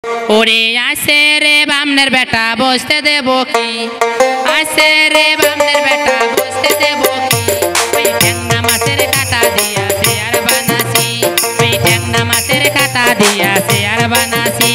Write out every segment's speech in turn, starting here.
ওরে আসে রে বামনের বেটা বসতে দেব কি, আসে রে বামনের বেটা বসতে দেব কি, ওই ট্যাংনা মাছের কাটা দিয়া সে আর বানাসি, ওই ট্যাংনা মাছের কাটা দিয়া সে আর বানাসি।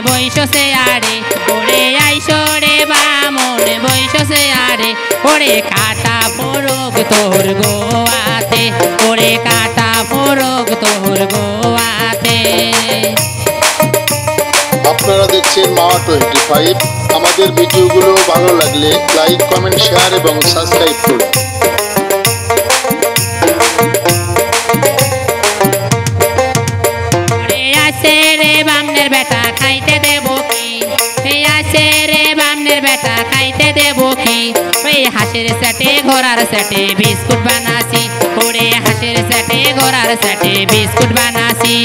বৈশে আরে ওরে আইসরে বামন বৈশে আরে ওরে কাটা পরক তোর গোয়াতে, ওরে কাটা পরক তোর গোয়াতে। আপনারা দেখছেন মাওয়া 25। আমাদের ভিডিওগুলো ভালো লাগলে লাইক, কমেন্ট, শেয়ার এবং সাবস্ক্রাইব করুন। বামনের বেটা খাইতে দেব কি, আসে রে বামনের বেটা খাইতে দেব কি, ওই হাঁসের সেটে ঘোড়ার সেটে বিস্কুট বানাসি, ওরে হাঁসের সেটে ঘোড়ার সেটে বিস্কুট বানাসি।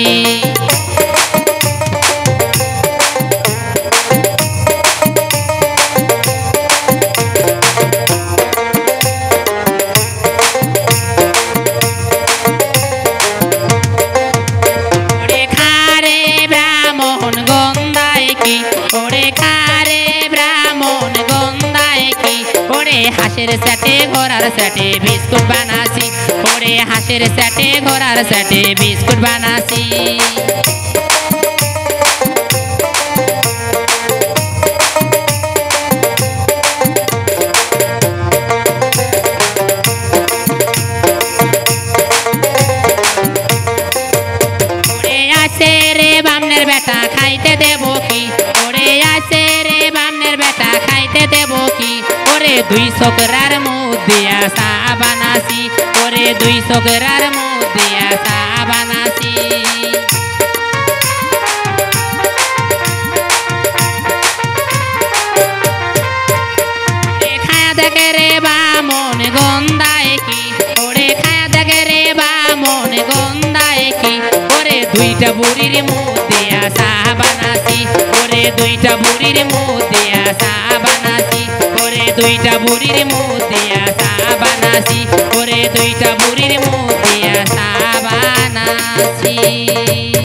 হাঁসের সেটে ঘোড়ার সেটে বিস্কুট বানাসি, ওরে হাঁসের সেটে ঘোড়ার সেটে বিস্কুট বানাসি। ওরে আসে রে বামনের বেটা খাইতে দেব কি, ওরে আসে রে বামনের বেটা খাইতে দেব কি, ওরে 200 গ্রার মুখ দিয়া চা বানাসি, ওরে 200 গ্রার মুখ দিয়া চা বানাসি। খায়া দেখে রে বামন গন্ধায় কি, ওরে খায়া দেখে রে বামন গন্ধায় কি, ওরে 2টা বুড়ির মুখ দিয়া চা বানাসি, ওরে 2টা বুড়ির মুখ দিয়া চা বানাসি, ওরে 2টা বুড়ির মুখ দিয়া চা বানাসি, ওরে 2টা বুড়ির মুখ দিয়া চা বানাসি।